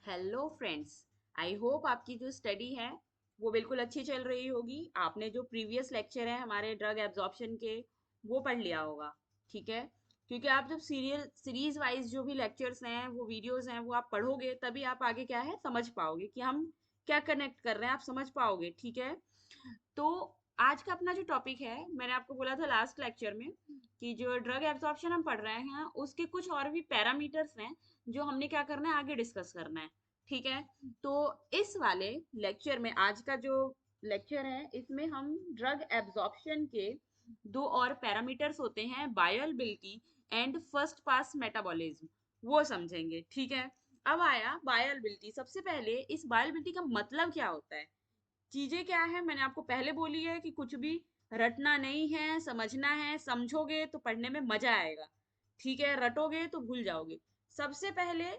Hello friends. I hope आपकी जो study है वो बिल्कुल अच्छी चल रही होगी। आपने जो प्रीवियस लेक्चर है हमारे ड्रग एब्जॉर्प्शन के वो पढ़ लिया होगा। ठीक है, क्योंकि आप जब सीरीज वाइज जो भी लेक्चर्स हैं वो वीडियोस हैं वो आप पढ़ोगे तभी आप आगे क्या है समझ पाओगे कि हम क्या कनेक्ट कर रहे हैं, आप समझ पाओगे। ठीक है, तो आज का अपना जो टॉपिक है, मैंने आपको बोला था लास्ट लेक्चर में कि जो ड्रग एब्जॉर्प्शन हम पढ़ रहे हैं उसके कुछ और भी पैरामीटर्स हैं जो हमने क्या करना है आगे डिस्कस करना है। ठीक है, तो इस वाले लेक्चर में, आज का जो लेक्चर है इसमें हम ड्रग एब्जॉर्प्शन के दो और पैरामीटर्स होते हैं, bioavailability and first pass metabolism, वो समझेंगे। ठीक है, अब आया बायोअवेलेबिलिटी। सबसे पहले इस बायोअवेलेबिलिटी का मतलब क्या होता है, चीजें क्या है, मैंने आपको पहले बोली है कि कुछ भी रटना नहीं है, समझना है। समझोगे तो पढ़ने में मजा आएगा, ठीक है, रटोगे तो भूल जाओगे। सबसे पहले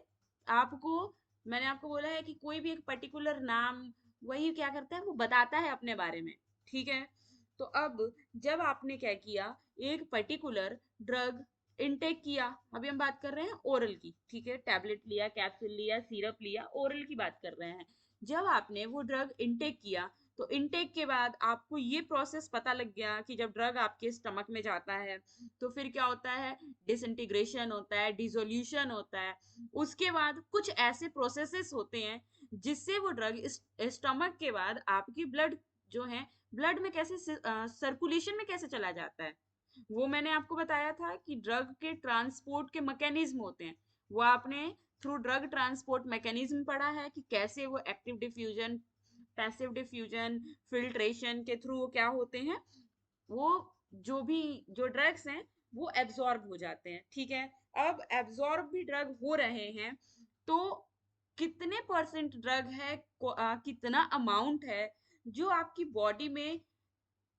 आपको, मैंने आपको बोला है कि कोई भी एक पर्टिकुलर नाम वही क्या करता है, वो बताता है अपने बारे में। ठीक है, तो अब जब आपने क्या किया, एक पर्टिकुलर ड्रग इनटेक किया, अभी हम बात कर रहे हैं ओरल की। ठीक है, टैबलेट लिया, कैप्सूल लिया, सिरप लिया, ओरल की बात कर रहे हैं। जब आपने वो ड्रग इनटेक किया तो इनटेक के बाद आपको ये प्रोसेस पता लग गया कि जब ड्रग आपके स्टमक में जाता है तो फिर क्या होता है, डिसइंटीग्रेशन होता है, डिसोल्यूशन होता है। उसके बाद कुछ ऐसे प्रोसेसेस होते हैं जिससे वो ड्रग स्टमक के बाद आपकी ब्लड जो है, ब्लड में कैसे सर्कुलेशन में कैसे चला जाता है, वो मैंने आपको बताया था कि ड्रग के ट्रांसपोर्ट के मैकेनिज्म होते हैं। वो आपने थ्रू ड्रग ट्रांसपोर्ट मैकेनिज्म पढ़ा है कि कैसे वो active diffusion, passive diffusion, filtration के थ्रू वो क्या होते हैं, वो जो भी जो ड्रग्स हैं वो एब्जॉर्ब हो जाते हैं। ठीक है, अब एब्जॉर्ब भी ड्रग हो रहे हैं तो कितने परसेंट ड्रग है, कितना अमाउंट है जो आपकी बॉडी में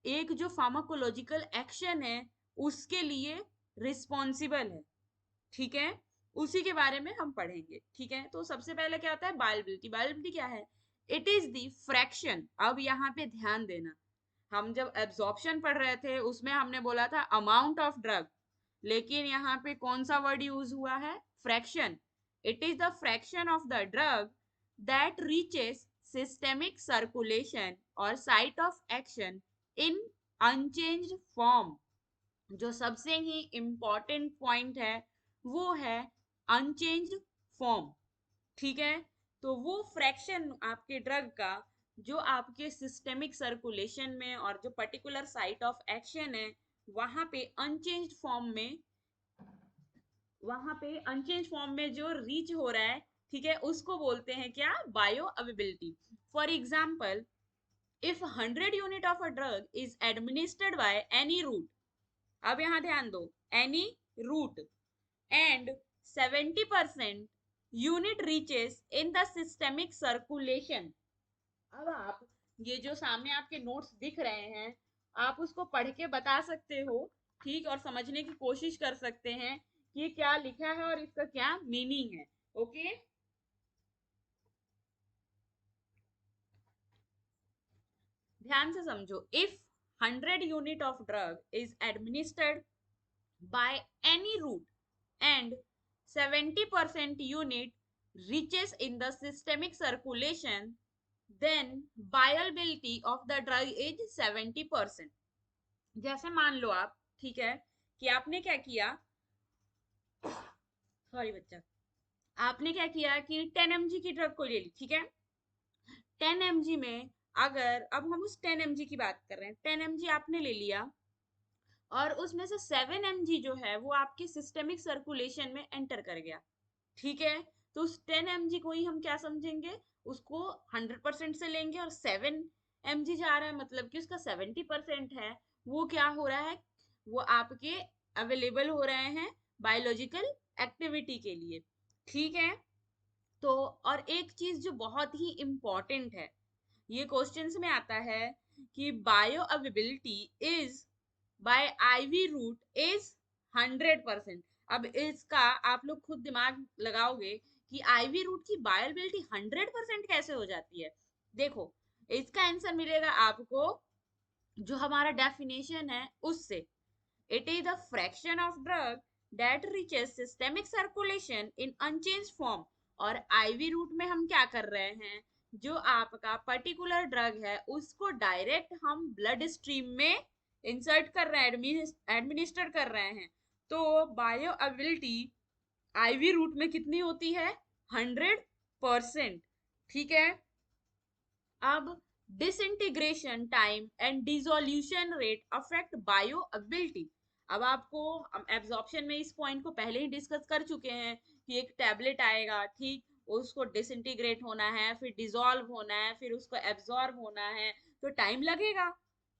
एक जो फार्माकोलॉजिकल एक्शन है उसके लिए रिस्पॉन्सिबल है। ठीक है, उसी के बारे में हम पढ़ेंगे। ठीक है, तो सबसे पहले क्या होता है बायोअवेलेबिलिटी। बायोअवेलेबिलिटी क्या है, इट इज द फ्रैक्शन। अब यहाँ पे ध्यान देना, हम जब एब्जॉर्प्शन पढ़ रहे थे उसमें हमने बोला था अमाउंट ऑफ ड्रग, लेकिन यहाँ पे कौन सा वर्ड यूज हुआ है, fraction. It is the fraction of the drug that reaches systemic circulation और site of action in unchanged form. जो सबसे ही इंपॉर्टेंट पॉइंट है वो है अनचेंज्ड फॉर्म। ठीक है, तो वो फ्रैक्शन आपके ड्रग का जो आपके सिस्टेमिक सर्कुलेशन में और जो पर्टिकुलर साइट ऑफ एक्शन है वहां पे अनचेंज्ड फॉर्म में, वहां पे अनचेंज फॉर्म में जो रीच हो रहा है, ठीक है, उसको बोलते हैं क्या, bioavailability. For example, if 100 unit of a drug is administered by any route, अब यहां ध्यान दो, any route, and 70% unit reaches in the systemic circulation. अब आप ये जो सामने आपके नोट्स दिख रहे हैं आप उसको पढ़ के बता सकते हो, ठीक, और समझने की कोशिश कर सकते हैं कि ये क्या लिखा है और इसका क्या मीनिंग है। ओके, ध्यान से समझो। If 100 unit of drug is administered by any route and 70% unit reaches in the systemic circulation, then viability of the drug is 70%। जैसे मान लो आप, ठीक है, कि आपने क्या किया, सॉरी बच्चा, आपने क्या किया कि 10 mg की ड्रग को ले ली। ठीक है, 10 mg में, अगर अब हम उस 10 mg की बात कर रहे हैं, 10 mg आपने ले लिया और उसमें से 7 mg जो है वो आपके सिस्टेमिक सर्कुलेशन में एंटर कर गया। ठीक है, तो उस 10 mg को ही हम क्या समझेंगे, उसको 100% से लेंगे, और 7 mg जा रहा है मतलब कि उसका 70% है, वो क्या हो रहा है, वो आपके अवेलेबल हो रहे हैं बायोलॉजिकल एक्टिविटी के लिए। ठीक है, तो और एक चीज जो बहुत ही इंपॉर्टेंट है, ये क्वेश्चंस में आता है कि bio availability is by IV route is 100%। अब इसका आप लोग खुद दिमाग लगाओगे कि आईवी रूट की बायोअवेलेबिलिटी 100% कैसे हो जाती है। देखो, इसका आंसर मिलेगा आपको जो हमारा डेफिनेशन है उससे। It is the fraction of drug that reaches systemic circulation in unchanged form और आईवी रूट में हम क्या कर रहे हैं, जो आपका पर्टिकुलर ड्रग है उसको डायरेक्ट हम ब्लड स्ट्रीम में इंसर्ट कर रहे हैं, एडमिनिस्टर कर रहे हैं। तो बायो अबिलिटी आईवी रूट में कितनी होती है, 100%। ठीक है। अब disintegration time and dissolution rate affect bio ability. अब आपको एब्जॉर्प्शन में इस पॉइंट को पहले ही डिस्कस कर चुके हैं कि एक टैबलेट आएगा, ठीक, उसको डिसइंटीग्रेट होना है, फिर डिसॉल्व होना है, फिर उसको एब्जॉर्ब होना है, तो टाइम लगेगा।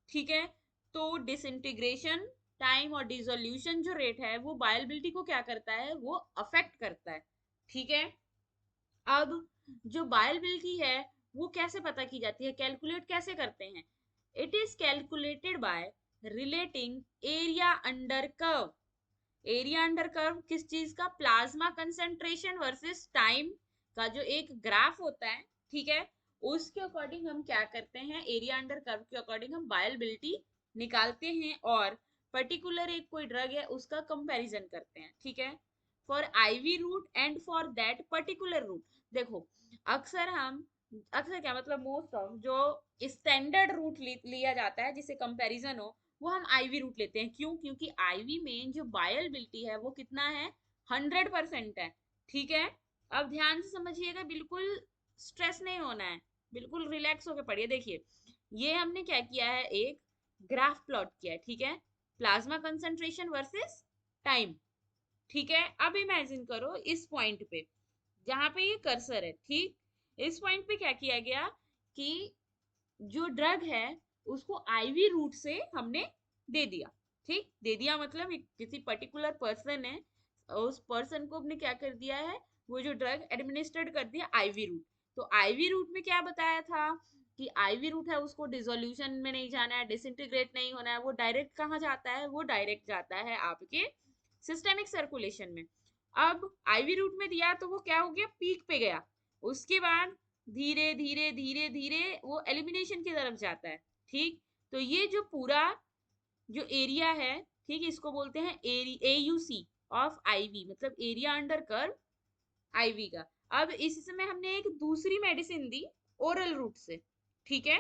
ठीक है। तो डिसइंटीग्रेशन टाइम और डिसोल्यूशन जो रेट है वो बायोअबिलिटी को क्या करता है, वो अफेक्ट करता है। ठीक है। अब जो बायोअबिलिटी है वो कैसे पता की जाती है, कैलकुलेट कैसे करते हैं, it is calculated by relating area under curve. Area under curve किस चीज का, प्लाज्मा कंसेंट्रेशन वर्सेस टाइम का जो एक ग्राफ होता है, ठीक है, उसके अकॉर्डिंग हम क्या करते हैं, एरिया अंडर कर्व के अकॉर्डिंग हम बायोअबिलिटी निकालते हैं और पर्टिकुलर एक कोई ड्रग है उसका कंपैरिजन करते हैं। ठीक है। For IV route and for that particular route. देखो, अक्सर हम, अक्सर क्या मतलब मोस्ट ऑफ जो स्टैंडर्ड रूट लिया जाता है जिसे कंपैरिजन हो, वो हम आईवी रूट लेते हैं। क्यों? क्योंकि आईवी में जो बायोअबिलिटी है वो कितना है, 100% है। ठीक है। अब ध्यान से समझिएगा, बिल्कुल स्ट्रेस नहीं होना है, बिल्कुल रिलैक्स होकर पढ़िए। देखिए, ये हमने क्या किया है, एक ग्राफ प्लॉट किया है। ठीक है। Plasma concentration versus time. ठीक है। अब इमेजिन करो इस पॉइंट पे जहां पे ये कर्सर है, ठीक, इस पॉइंट पे क्या किया गया कि जो ड्रग है उसको आईवी रूट से हमने दे दिया। ठीक, दे दिया मतलब किसी पर्टिकुलर पर्सन है, उस पर्सन को हमने क्या कर दिया है, वो जो ड्रग एडमिनिस्ट्रेट कर दिया आईवी रूट। तो आईवी रूट में क्या बताया था कि आईवी रूट है उसको डिसोल्यूशन में नहीं जाना है, डिसइंटीग्रेट नहीं होना है, वो डायरेक्ट कहाँ जाता है, वो डायरेक्ट जाता है आपके सिस्टेमिक सर्कुलेशन में। अब आईवी रूट में दिया तो वो क्या हो गया, पीक पे गया, उसके बाद धीरे धीरे धीरे धीरे वो एलिमिनेशन की तरफ जाता है। ठीक, तो ये जो पूरा जो एरिया है, ठीक, इसको बोलते हैं एयूसी ऑफ आईवी, मतलब एरिया अंडर कर्व आईवी का। अब इस समय हमने एक दूसरी मेडिसिन दी ओरल रूट से। ठीक है।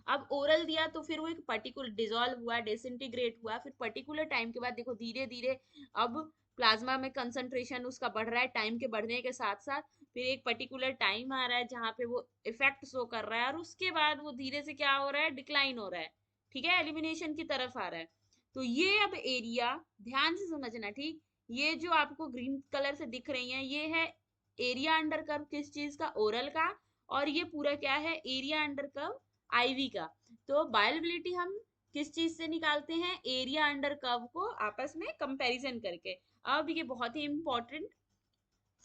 अब ओरल दिया तो फिर वो एक पर्टिकुलर डिसॉल्व हुआ, डिसइंटीग्रेट हुआ, फिर पर्टिकुलर टाइम के बाद देखो धीरे धीरे अब प्लाज्मा में कंसंट्रेशन उसका बढ़ रहा है, टाइम के बढ़ने के साथ साथ फिर एक पर्टिकुलर टाइम आ रहा है जहां पे वो इफेक्ट शो कर रहा है, और उसके बाद वो धीरे से क्या हो रहा है, डिक्लाइन हो रहा है। ठीक है, एलिमिनेशन की तरफ आ रहा है। तो ये अब एरिया ध्यान से समझना, ठीक, ये जो आपको ग्रीन कलर से दिख रही है ये है एरिया अंडर कर्व किस चीज का, ओरल का, और ये पूरा क्या है, एरिया अंडर कर्व आईवी का। तो बायोअबिलिटी हम किस चीज से निकालते हैं, एरिया अंडर कर्व को आपस में कंपैरिजन करके। अब ये बहुत ही इंपॉर्टेंट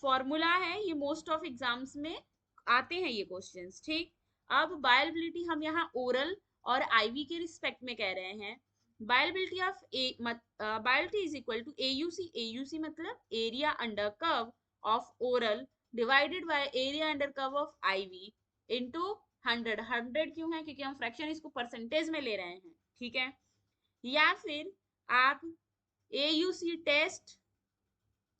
फॉर्मूला है, ये मोस्ट ऑफ एग्जाम्स में आते हैं ये क्वेश्चंस। ठीक, अब बायोअबिलिटी हम यहाँ ओरल और आईवी के रिस्पेक्ट में कह रहे हैं। Bioavailability of bioavailability is equal to AUC, AUC मतलब area under curve of oral divided by area under curve of IV into 100। 100 क्यों है, क्योंकि हम फ्रैक्शन इसको परसेंटेज में ले रहे हैं। ठीक है। या फिर आप AUC test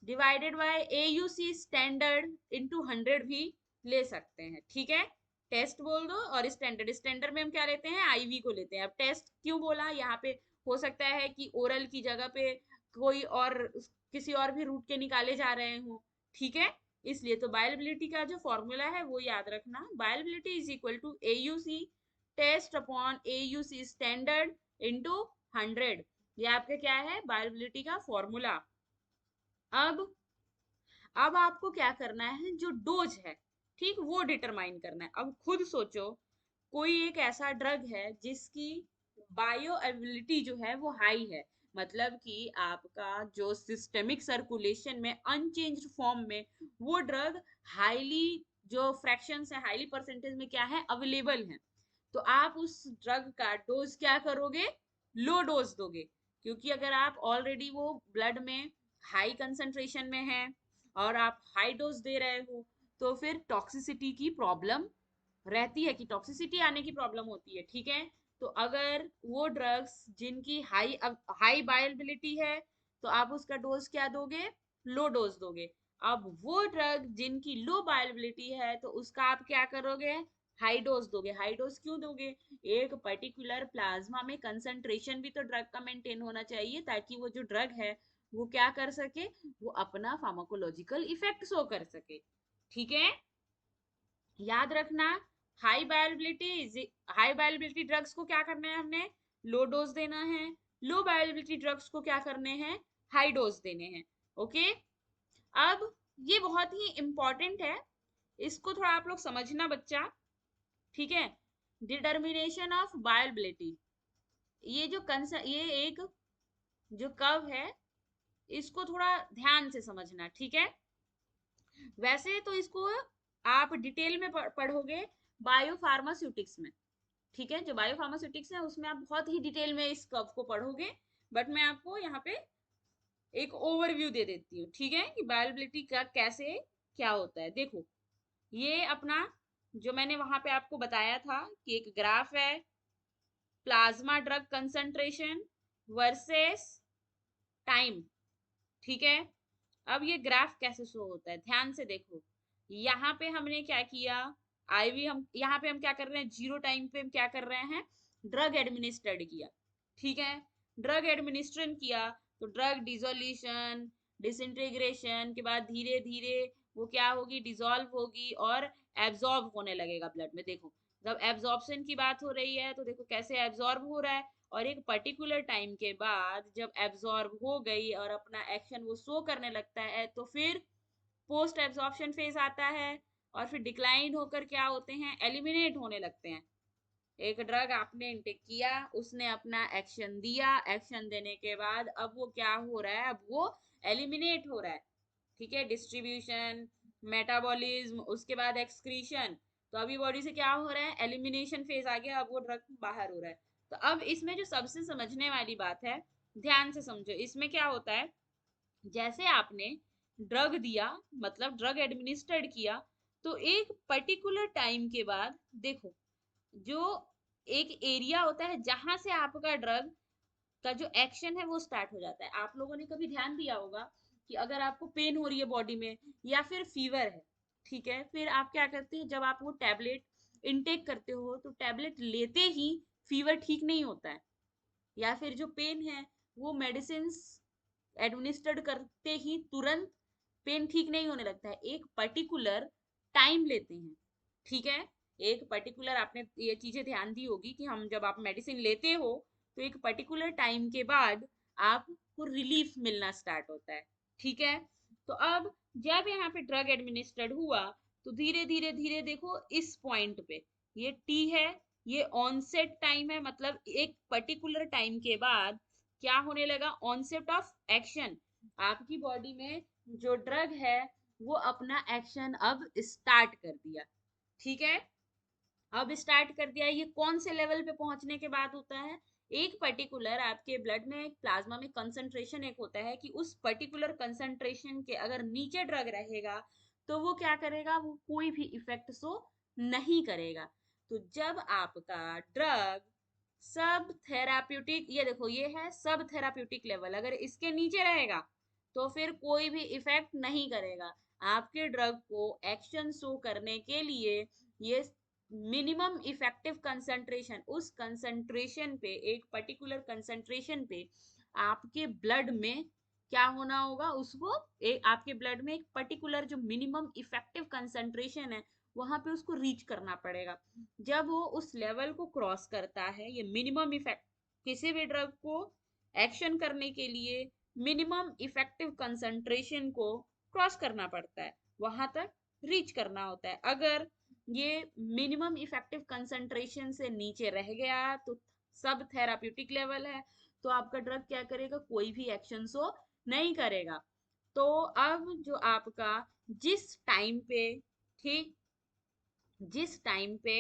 divided by AUC standard into 100 भी ले सकते हैं। ठीक है। टेस्ट बोल दो और स्टैंडर्ड, स्टैंडर्ड में हम क्या लेते हैं, आईवी को लेते हैं। अब टेस्ट क्यों बोला, यहाँ पे हो सकता है कि ओरल की जगह पे कोई और किसी और भी रूट के निकाले जा रहे हो। ठीक है, इसलिए तो बायोअबिलिटी का जो फॉर्मूला है वो याद रखना, bioavailability is equal to AUC test upon AUC standard into 100। ये आपका क्या है, बायोअबिलिटी का फॉर्मूला। अब आपको क्या करना है, जो डोज है, ठीक, वो डिटरमाइन करना है। अब खुद सोचो, कोई एक ऐसा ड्रग है जिसकी बायो एबिलिटी जो है वो हाई है, मतलब कि आपका जो सिस्टेमिक सर्कुलेशन में अनचेंज्ड फॉर्म में वो ड्रग हाईली, जो फ्रैक्शन है हाईली परसेंटेज में क्या है, अवेलेबल है। तो आप उस ड्रग का डोज क्या करोगे, लो डोज दोगे। क्योंकि अगर आप ऑलरेडी वो ब्लड में हाई कंसंट्रेशन में है और आप हाई डोज दे रहे हो, तो फिर टॉक्सिसिटी की प्रॉब्लम रहती है, कि टॉक्सिसिटी आने की प्रॉब्लम होती है। ठीक है। तो अगर वो ड्रग्स जिनकी हाई हाई बायोअबिलिटी है तो आप उसका डोज क्या दोगे, लो डोज दोगे। अब वो ड्रग जिनकी लो बायोअवेलेबिलिटी है तो उसका आप क्या करोगे, हाई डोज दोगे। हाई डोज क्यों दोगे, एक पर्टिकुलर प्लाज्मा में कंसंट्रेशन भी तो ड्रग का मेंटेन होना चाहिए ताकि वो जो ड्रग है वो क्या कर सके, वो अपना फार्माकोलॉजिकल इफेक्ट शो कर सके। ठीक है, याद रखना, हाई बायोअवेलेबिलिटी ड्रग्स को क्या करना है, हमने लो डोज देना है। लो बायोअवेलेबिलिटी ड्रग्स को क्या करने हैं, हाई डोज देने हैं। ओके, अब ये बहुत ही इंपॉर्टेंट है, इसको थोड़ा आप लोग समझना बच्चा। ठीक है, डिटर्मिनेशन ऑफ बायोअवेलेबिलिटी, ये एक जो कर्व है इसको थोड़ा ध्यान से समझना। ठीक है, वैसे तो इसको आप डिटेल में पढ़ोगे बायोफार्मास्यूटिक्स में। ठीक है, जो बायोफार्मास्यूटिक्स है उसमें आप बहुत ही डिटेल में इस कर्व को पढ़ोगे, बट मैं आपको यहाँ पे एक ओवरव्यू दे देती हूँ। ठीक है, कि बायोअवेलेबिलिटी का कैसे क्या होता है। देखो, ये अपना जो मैंने वहां पे आपको बताया था कि एक ग्राफ है, plasma drug concentration versus time. ठीक है, अब ये ग्राफ कैसे शो होता है, ध्यान से देखो। यहाँ पे हमने क्या किया, आईवी हम यहाँ पे हम क्या कर रहे हैं, जीरो टाइम पे हम क्या कर रहे हैं, ड्रग एडमिनिस्ट्रेड किया। ठीक है, ड्रग एडमिनिस्ट्रेशन किया तो ड्रग डिसोल्यूशन डिसइंटीग्रेशन के बाद धीरे धीरे वो क्या होगी, डिसॉल्व होगी और एब्जॉर्ब होने लगेगा ब्लड में। देखो, जब एब्जॉर्प्शन की बात हो रही है तो देखो कैसे एब्जॉर्ब हो रहा है, और एक पर्टिकुलर टाइम के बाद जब एब्जॉर्ब हो गई और अपना एक्शन वो शो करने लगता है तो फिर पोस्ट एब्जॉर्प्शन फेज आता है, और फिर डिक्लाइन होकर क्या होते हैं, एलिमिनेट होने लगते हैं। एक ड्रग आपने इंटेक किया, उसने अपना एक्शन दिया, एक्शन देने के बाद अब वो क्या हो रहा है, अब वो एलिमिनेट हो रहा है। ठीक है, डिस्ट्रीब्यूशन, मेटाबॉलिज्म, उसके बाद एक्सक्रीशन, तो अभी बॉडी से क्या हो रहा है, एलिमिनेशन फेज आ गया, अब वो ड्रग बाहर हो रहा है। तो अब इसमें जो सबसे समझने वाली बात है, ध्यान से समझो, इसमें क्या होता है, जैसे आपने ड्रग दिया, मतलब ड्रग एडमिनिस्ट्रेड किया, तो एक पर्टिकुलर टाइम के बाद देखो, जो एक एरिया होता है जहां से आपका ड्रग का जो एक्शन है वो स्टार्ट हो जाता है। आप लोगों ने कभी ध्यान दिया होगा कि अगर आपको पेन हो रही है बॉडी में या फिर फीवर है, ठीक है, फिर आप क्या करते हैं, जब आप वो टैबलेट इनटेक करते हो तो टैबलेट लेते ही फीवर ठीक नहीं होता है, या फिर जो पेन है वो मेडिसिन एडमिनिस्ट्रेड करते ही तुरंत पेन ठीक नहीं होने लगता है, एक पर्टिकुलर टाइम लेते हैं। ठीक है, एक पर्टिकुलर, आपने ये चीजें ध्यान दी होगी कि हम जब आप मेडिसिन लेते हो तो एक पर्टिकुलर टाइम के बाद आपको रिलीफ मिलना स्टार्ट होता है। ठीक है, तो अब जब यहाँ पे ड्रग एडमिनिस्ट्रेड हुआ तो धीरे धीरे धीरे देखो इस पॉइंट पे ये टी है, ये ऑनसेट टाइम है, मतलब एक पर्टिकुलर टाइम के बाद क्या होने लगा, ऑनसेट ऑफ एक्शन, आपकी बॉडी में जो ड्रग है वो अपना एक्शन अब स्टार्ट कर दिया। ठीक है, अब स्टार्ट कर दिया, ये कौन से लेवल पे पहुंचने के बाद होता है, एक पर्टिकुलर आपके ब्लड में एक प्लाज्मा में कंसंट्रेशन एक होता है कि उस पर्टिकुलर कंसंट्रेशन के अगर नीचे ड्रग रहेगा तो वो क्या करेगा, वो कोई भी इफेक्ट शो नहीं करेगा। तो जब आपका ड्रग सब थेराप्यूटिक, ये देखो ये है सब थेराप्यूटिक लेवल, अगर इसके नीचे रहेगा तो फिर कोई भी इफेक्ट नहीं करेगा। आपके ड्रग को एक्शन शो करने के लिए ये मिनिमम इफेक्टिव कंसंट्रेशन, उस कंसंट्रेशन पे, एक पर्टिकुलर कंसंट्रेशन पे आपके ब्लड में क्या होना होगा, उसको एक आपके ब्लड में एक पर्टिकुलर जो मिनिमम इफेक्टिव कंसंट्रेशन है वहां पे उसको रीच करना पड़ेगा। जब वो उस लेवल को क्रॉस करता है, ये मिनिमम इफेक्ट, किसी भी ड्रग को एक्शन करने के लिए मिनिमम इफेक्टिव कंसंट्रेशन को क्रॉस करना पड़ता है, वहां तक रीच करना होता है। अगर ये मिनिमम इफेक्टिव कंसंट्रेशन से नीचे रह गया तो सब थेराप्यूटिक लेवल है, तो आपका ड्रग क्या करेगा, कोई भी एक्शन शो नहीं करेगा। तो अब जो आपका जिस टाइम पे, ठीक, जिस टाइम पे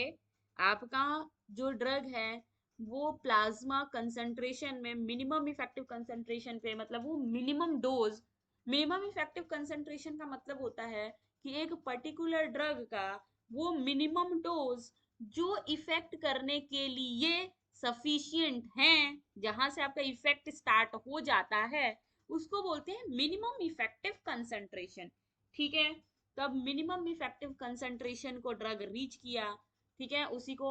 आपका जो ड्रग है वो प्लाज्मा कंसंट्रेशन में मिनिमम इफेक्टिव कंसंट्रेशन पे, मतलब वो minimum dose, minimum effective concentration का मतलब होता है कि एक पर्टिकुलर ड्रग का वो मिनिमम डोज जो इफेक्ट करने के लिए सफिशिएंट है, जहां से आपका इफेक्ट स्टार्ट हो जाता है, उसको बोलते हैं मिनिमम इफेक्टिव कंसंट्रेशन। ठीक है। तब मिनिमम इफेक्टिव कंसंट्रेशन को ड्रग रीच किया, ठीक है, उसी को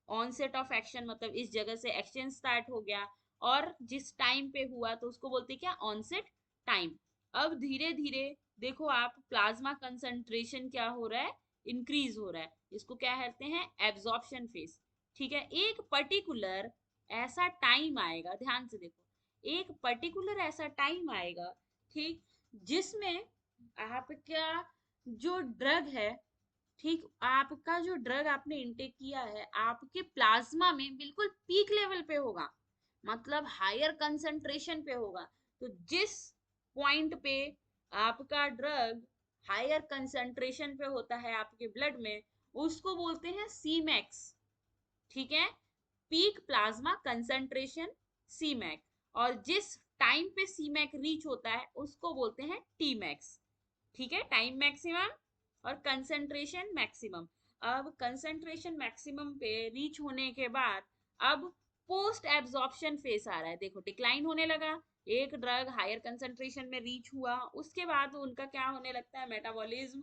ऑनसेट ऑफ एक्शन, मतलब इस जगह से एक्शन स्टार्ट हो गया, और जिस टाइम पे हुआ तो उसको बोलते हैं क्या, ऑनसेट टाइम। अब धीरे धीरे देखो आप, प्लाज्मा कंसंट्रेशन क्या हो रहा है, इंक्रीज हो रहा है, इसको क्या कहते हैं, एब्जॉर्प्शन फेज। ठीक है, एक पर्टिकुलर ऐसा टाइम आएगा, ध्यान से देखो, एक पर्टिकुलर ऐसा टाइम आएगा, ठीक, जिसमें आपका जो ड्रग है, ठीक, आपका जो ड्रग आपने इनटेक किया है आपके प्लाज्मा में बिल्कुल पीक लेवल पे होगा, मतलब हायर कंसंट्रेशन पे होगा। तो जिस पॉइंट पे आपका ड्रग हायर कंसंट्रेशन पे होता है आपके ब्लड में, उसको बोलते हैं सी मैक्स। ठीक है, पीक प्लाज्मा कंसंट्रेशन, सी मैक। और जिस टाइम पे सी मैक रीच होता है उसको बोलते हैं टी मैक्स। ठीक है, टाइम मैक्सिमम और कंसंट्रेशन मैक्सिमम। अब कंसंट्रेशन मैक्सिमम पे रीच होने के बाद अब पोस्ट एब्जॉर्प्शन फेस आ रहा है, देखो डिक्लाइन होने लगा। एक ड्रग हायर कंसंट्रेशन में रीच हुआ, उसके बाद उनका क्या होने लगता है, मेटाबॉलिज्म,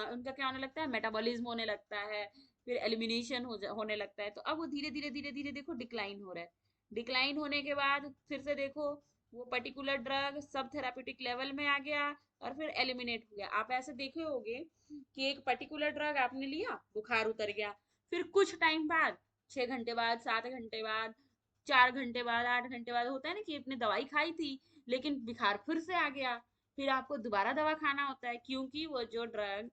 उनका क्या होने लगता है, मेटाबॉलिज्म होने लगता है, फिर एलिमिनेशन होने लगता है। तो अब वो धीरे धीरे धीरे धीरे देखो डिक्लाइन हो रहा है। डिक्लाइन होने के बाद फिर से देखो वो पर्टिकुलर ड्रग सब थेराप्यूटिक लेवल में आ गया और फिर एलिमिनेट हो गया। आप ऐसे देखे होगे कि एक पर्टिकुलर ड्रग आपने लिया, बुखार उतर गया, फिर कुछ टाइम बाद, 6 घंटे बाद, 7 घंटे बाद, 4 घंटे बाद, 8 घंटे बाद, होता है ना कि आपने दवाई खाई थी लेकिन बुखार फिर से आ गया, फिर आपको दोबारा दवा खाना होता है, क्योंकि वो जो ड्रग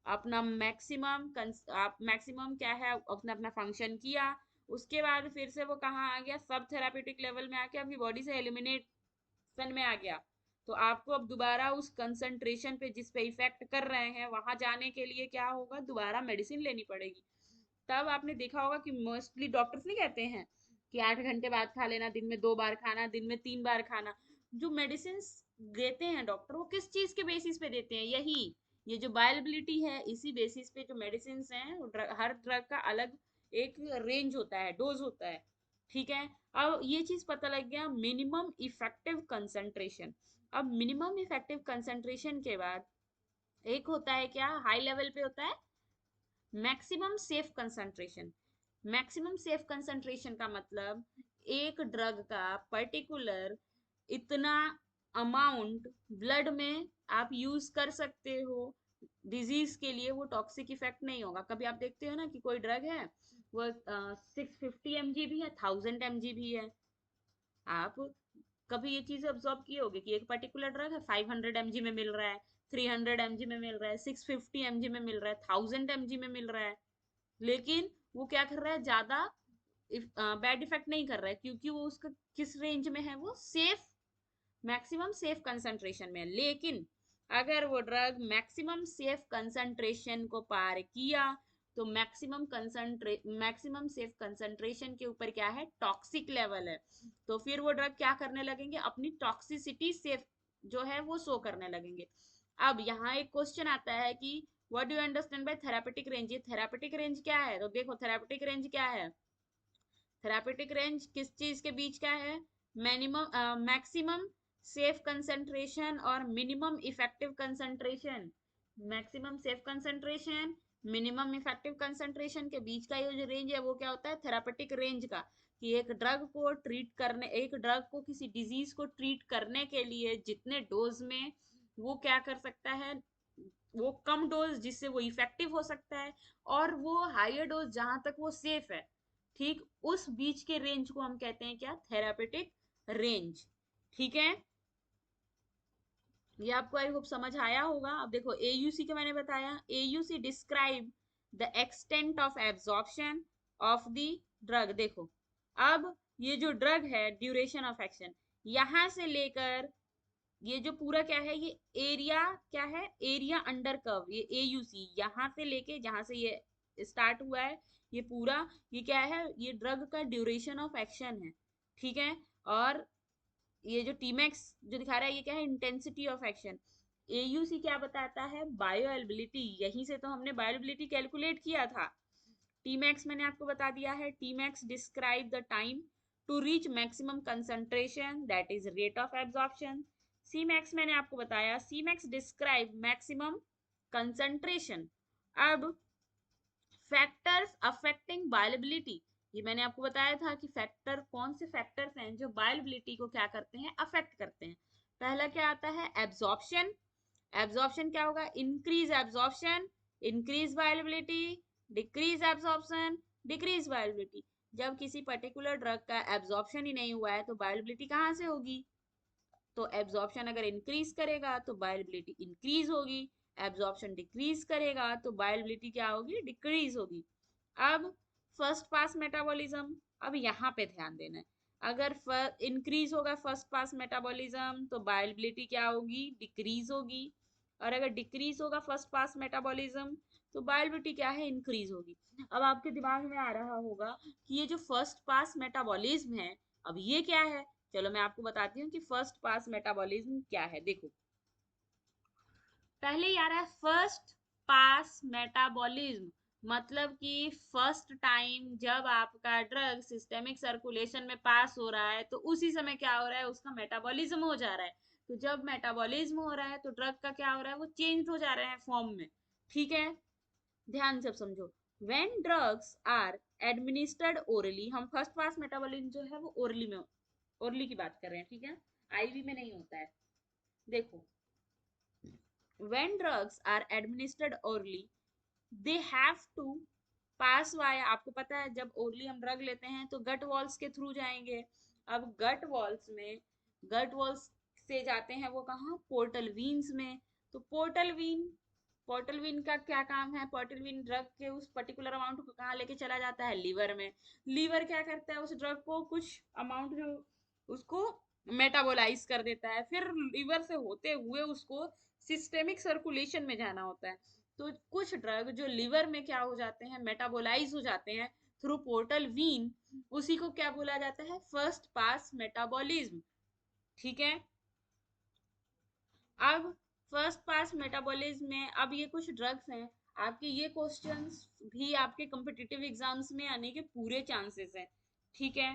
अपना मैक्सिमम, आप मैक्सिमम क्या है, अपना अपना फंक्शन किया, उसके बाद फिर से वो कहाँ आ गया, सब थेरापेटिक लेवल में आके आपकी बॉडी से एलिमिनेशन में आ गया। तो आपको अब दोबारा उस कंसंट्रेशन पे जिस पे इफेक्ट कर रहे हैं वहां जाने के लिए क्या होगा, दोबारा मेडिसिन लेनी पड़ेगी। तब आपने देखा होगा कि मोस्टली डॉक्टर्स नहीं कहते हैं कि 8 घंटे बाद खा लेना, दिन में 2 बार खाना, दिन में 3 बार खाना। जो मेडिसिन देते हैं डॉक्टर, वो किस चीज के बेसिस पे देते हैं, यही ये जो बायोबिलिटी है, इसी बेसिस पे जो मेडिसिन हैं, हर ड्रग का अलग एक रेंज होता है, डोज होता है। ठीक है, अब ये चीज पता लग गया, मिनिमम इफेक्टिव कंसंट्रेशन। अब मिनिमम इफेक्टिव कंसंट्रेशन के बाद एक होता है क्या, हाई लेवल पे होता है maximum safe concentration. Maximum safe concentration का मतलब एक ड्रग का पर्टिकुलर इतना अमाउंट ब्लड में आप यूज कर सकते हो डिजीज के लिए, वो टॉक्सिक इफेक्ट नहीं होगा। कभी आप देखते हो ना कि कोई ड्रग है वो 650 mg भी है, 1000 mg भी है। आप कभी ये चीज ऑब्जर्व किए होगे कि एक पर्टिकुलर ड्रग है 500 mg में मिल रहा है, 300 mg में मिल रहा है, 650 mg में मिल रहा है, 1000 mg में मिल रहा है, लेकिन वो क्या कर रहा है, ज्यादा बैड इफेक्ट नहीं कर रहा है, क्योंकि वो उसका किस रेंज में है, वो सेफ, मैक्सिमम सेफ कंसंट्रेशन में है। लेकिन अगर वो ड्रग मैक्सिमम सेफ कंसंट्रेशन को पार किया तो मैक्सिमम सेफ कंसंट्रेशन के ऊपर क्या है, टॉक्सिक लेवल है, तो फिर वो ड्रग क्या करने लगेंगे, अपनी टॉक्सिसिटी सेफ जो है वो शो करने लगेंगे। अब यहाँ एक क्वेश्चन आता है कि what do you understand by therapeutic range, ये थेरापेटिक रेंज क्या है, तो देखो थेरापेटिक रेंज क्या है, थेरापेटिक रेंज किस चीज के बीच का है, मिनिमम मैक्सिमम सेफ कंसंट्रेशन और minimum effective concentration. Maximum safe concentration, minimum effective concentration के बीच का ये जो रेंज है वो क्या होता है, थेरापेटिक रेंज का। कि एक ड्रग को ट्रीट करने, एक ड्रग को किसी डिजीज को ट्रीट करने के लिए जितने डोज में वो क्या कर सकता है, वो कम डोज जिससे वो इफेक्टिव हो सकता है, और वो हायर डोज जहां तक वो सेफ है, ठीक, उस बीच के रेंज को हम कहते हैं क्या, थेरापेटिक रेंज। ठीक है, ये आपको आई होप समझ आया होगा। अब देखो एयूसी का मैंने बताया, AUC describe the extent of absorption of the drug. देखो अब ये जो ड्रग है, ड्यूरेशन ऑफ एक्शन, यहां से लेकर ये जो पूरा क्या है, ये एरिया क्या है, एरिया अंडर कर्व, ये एयूसी यहाँ से लेके जहां से ये स्टार्ट हुआ है, ये पूरा ये क्या है, ये ड्रग का ड्यूरेशन ऑफ एक्शन है। ठीक है, और ये जो टीमैक्स जो दिखा रहा है ये क्या है, इंटेंसिटी ऑफ एक्शन। एयूसी क्या बताता है, बायोअवेलेबिलिटी, यहीं से तो हमने बायोअवेलेबिलिटी कैलकुलेट किया था। टीमैक्स मैंने आपको बता दिया है, T max describe the time to reach maximum concentration that is rate of absorption. C max मैंने आपको बताया, C max describe maximum concentration. अब फैक्टर्स अफेक्टिंग बायोलेबिलिटी, ये मैंने आपको बताया था कि फैक्टर कौन से फैक्टर्स हैं जो बायोलेबिलिटी को क्या करते हैं, अफेक्ट करते हैं। पहला क्या आता है, एब्जॉर्प्शन। एब्जॉर्प्शन क्या होगा, increase absorption, increase bioavailability, decrease absorption, decrease bioavailability. जब किसी पर्टिकुलर ड्रग का एब्जॉर्प्शन ही नहीं हुआ है तो बायोलेबिलिटी कहाँ से होगी, तो एब्जॉर्प्शन अगर इंक्रीज करेगा तो बायोलेबिलिटी इंक्रीज होगी, एब्जॉर्प्शन डिक्रीज करेगा तो बायोलेबिलिटी क्या होगी, डिक्रीज होगी। अब फर्स्ट पास मेटाबॉलिज्म, अब यहाँ पे ध्यान देना है, अगर इंक्रीज होगा फर्स्ट पास मेटाबॉलिज्म तो बायोलेबिलिटी क्या होगी, डिक्रीज होगी, और अगर डिक्रीज होगा फर्स्ट पास मेटाबॉलिज्म तो बायोलेबिलिटी क्या है, इंक्रीज होगी। अब आपके दिमाग में आ रहा होगा कि ये जो फर्स्ट पास मेटाबॉलिज्म है, अब ये क्या है, चलो मैं आपको बताती हूँ कि फर्स्ट पास मेटाबॉलिज्म क्या है। देखो पहले ही आ रहा है फर्स्ट पास मेटाबॉलिज्म, मतलब कि फर्स्ट टाइम जब आपका ड्रग सिस्टेमिक सर्कुलेशन में पास हो रहा है तो उसी समय क्या हो रहा है, उसका मेटाबॉलिज्म हो जा रहा है। तो जब मेटाबॉलिज्म हो रहा है तो ड्रग का क्या हो रहा है, वो चेंज हो जा रहे हैं फॉर्म में। ठीक है, ध्यान से समझो। When drugs are administered orally, हम फर्स्ट पास मेटाबॉलिज्म जो है वो ओरली में, ओरली की बात कर रहे हैं, ठीक है, आईवी में नहीं होता है। देखो when drugs are administered orally they have to pass via, आपको पता है जब ओरली हम ड्रग लेते हैं तो गट वॉल्स के थ्रू जाएंगे। अब गट वॉल्स में, गट वॉल्स से जाते हैं वो कहाँ, पोर्टल वीन्स में। तो पोर्टल वीन, पोर्टल वीन का क्या काम है, पोर्टल वीन ड्रग के उस पर्टिकुलर अमाउंट को कहाँ लेके चला जाता है, लीवर में। लीवर क्या करता है, उस ड्रग को कुछ अमाउंट जो उसको मेटाबोलाइज कर देता है, फिर लीवर से होते हुए उसको सिस्टेमिक सर्कुलेशन में जाना होता है। तो कुछ ड्रग जो लिवर में क्या हो जाते हैं, मेटाबोलाइज हो जाते हैं थ्रू पोर्टल वीन, उसी को क्या बोला जाता है, फर्स्ट पास मेटाबॉलिज्म। ठीक है, अब फर्स्ट पास मेटाबॉलिज्म में अब ये कुछ ड्रग्स हैं, आपके ये क्वेश्चंस भी आपके कॉम्पिटिटिव एग्जाम्स में आने के पूरे चांसेस हैं। ठीक है,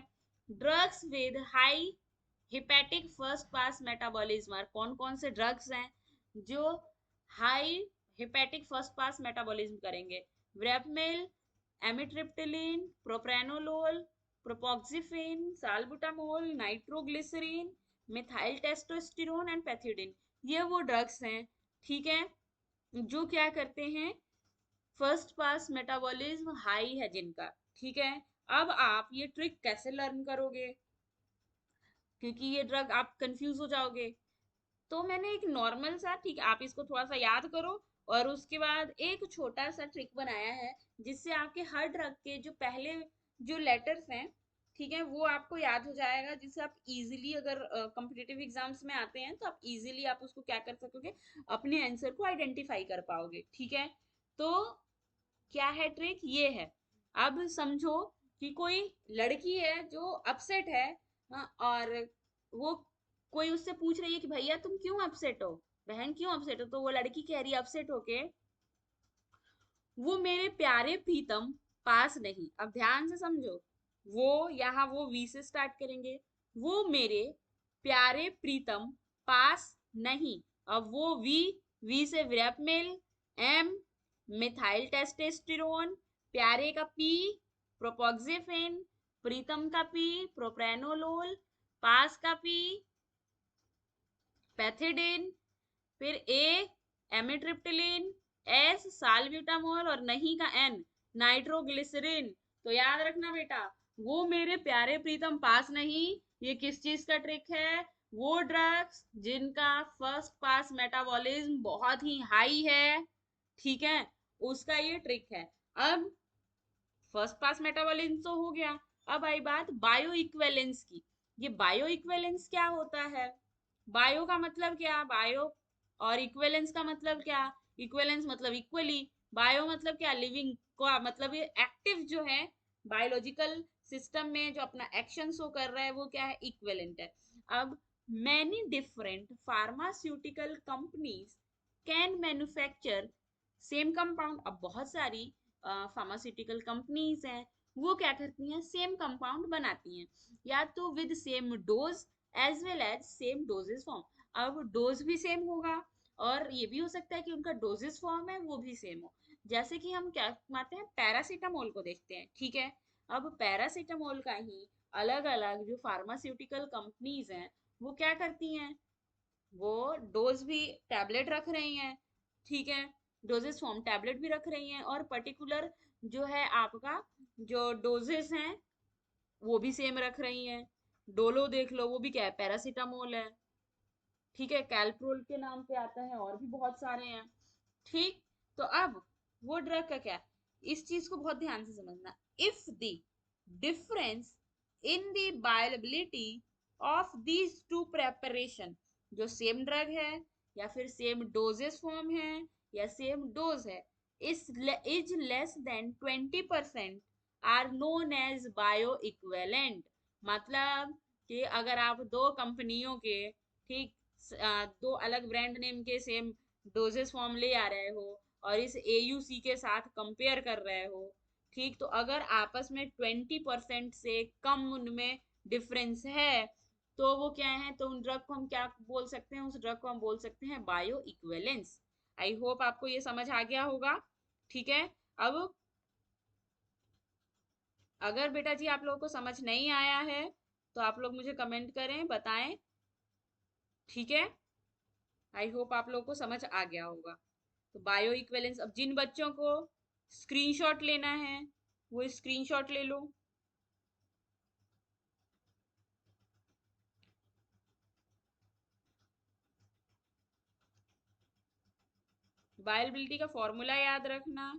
drugs with high hepatic first pass metabolism, और कौन कौन से ड्रग्स हैं जो high hepatic first pass metabolism करेंगे, verapamil, amitriptyline, propranolol, propoxyphene, salbutamol, nitroglycerin, methyl testosterone and pethidine. ये वो ड्रग्स हैं, ठीक है, जो क्या करते हैं, फर्स्ट पास मेटाबॉलिज्म हाई है जिनका। ठीक है, अब आप ये ट्रिक कैसे लर्न करोगे, क्योंकि ये ड्रग आप कंफ्यूज हो जाओगे। तो मैंने एक नॉर्मल सा, ठीक है, आप इसको थोड़ा सा याद करो, और उसके बाद एक छोटा सा ट्रिक बनाया है जिससे आपके हर ड्रग के जो पहले जो लेटर्स हैं, ठीक है, वो आपको याद हो जाएगा, जिससे आप इजीली अगर कॉम्पिटिटिव एग्जाम्स में आते हैं तो आप इजीली आप उसको क्या कर सकोगे, अपने आंसर को आइडेंटिफाई कर पाओगे। ठीक है, तो क्या है ट्रिक, ये है। अब समझो कि कोई लड़की है जो अपसेट है, हाँ, और वो कोई उससे पूछ रही है कि भैया तुम क्यों अपसेट हो, बहन क्यों अपसेट हो, तो वो लड़की कह रही है अपसेट होके, वो मेरे प्यारे प्रीतम पास नहीं। अब ध्यान से समझो, वो यहाँ वो वी से स्टार्ट करेंगे, वो मेरे प्यारे प्रीतम पास नहीं। अब वो वी, वी से व्रेपमेल, एम मिथाइल टेस्टोस्टेरोन, प्यारे का पी प्रोपोक्सिफेन, प्रीतम का पी प्रोप्रानोलोल, पास का पी पैथिडिन, फिर ए एमिट्रिप्टिलिन, एस साल्ब्यूटामोल, और नहीं का एन नाइट्रोग्लिसरीन। तो याद रखना बेटा, वो मेरे प्यारे प्रीतम पास नहीं, ये किस चीज का ट्रिक है, वो ड्रग्स जिनका फर्स्ट पास मेटाबॉलिज्म बहुत ही हाई है, ठीक है, उसका ये ट्रिक है। अब फर्स्ट पास मेटाबॉलिज्म तो हो गया, अब आई बात बायो इक्वेलेंस की। ये बायो इक्वेलेंस क्या होता है, बायो का मतलब क्या, बायो, और इक्वेलेंस का मतलब क्या, इक्वेलेंस मतलब इक्वली, बायो मतलब क्या, लिविंग का मतलब ये एक्टिव जो है बायोलॉजिकल सिस्टम में जो अपना एक्शन शो कर रहा है वो क्या है, इक्वेलेंट है। अब many different pharmaceutical companies can manufacture same compound, अब बहुत सारी फार्मास्यूटिकल कंपनीज हैं, वो क्या करती हैं, सेम कंपाउंड बनाती हैं, या तो with same dose as well as same dosage form. अब डोज भी सेम होगा, और ये भी हो सकता है कि उनका डोजेस फॉर्म है वो भी सेम हो। जैसे कि हम क्या मानते हैं, पैरासीटामोल को देखते हैं, ठीक है। अब पैरासीटामोल का ही अलग अलग जो फार्मास्यूटिकल कंपनीज हैं वो क्या करती हैं, वो डोज भी टैबलेट रख रही हैं, ठीक है। डोजेस फॉर्म टैबलेट भी रख रही हैं, और पर्टिकुलर जो है आपका जो डोजेस हैं वो भी सेम रख रही हैं। डोलो देख लो, वो भी क्या है, पैरासीटामोल है, ठीक है। कैलप्रोल के नाम पे आता है, और भी बहुत सारे हैं, ठीक। तो अब वो ड्रग का क्या है, इस चीज को बहुत ध्यान से समझना। If the difference in the bioavailability of these two preparation, जो सेम ड्रग है या फिर सेम डोजेस फॉर्म है या सेम डोज है, is less than 20% are known as bioequivalent. मतलब कि अगर आप दो कंपनियों के, ठीक, दो अलग ब्रांड नेम के सेम डोजेस फॉर्म ले आ रहे हो और इस AUC के साथ कंपेयर कर रहे हो, ठीक, तो अगर आपस में 20% से कम उनमें डिफरेंस है तो वो क्या है, तो उन ड्रग को हम क्या बोल सकते हैं, उस ड्रग को हम बोल सकते हैं बायो इक्विवेलेंस। आई होप आपको ये समझ आ गया होगा, ठीक है। अब अगर बेटा जी आप लोगों को समझ नहीं आया है तो आप लोग मुझे कमेंट करें, बताएं, ठीक है। आई होप आप लोगों को समझ आ गया होगा। तो बायो इक्विवेलेंस, अब जिन बच्चों को स्क्रीनशॉट लेना है वो स्क्रीनशॉट ले लो। बायोबिलिटी का फॉर्मूला याद रखना।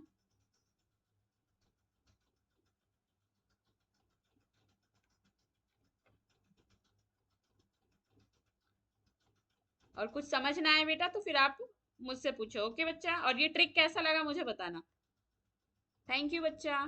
और कुछ समझ ना आए बेटा तो फिर आप मुझसे पूछो, ओके बच्चा। और ये ट्रिक कैसा लगा मुझे बताना। थैंक यू बच्चा।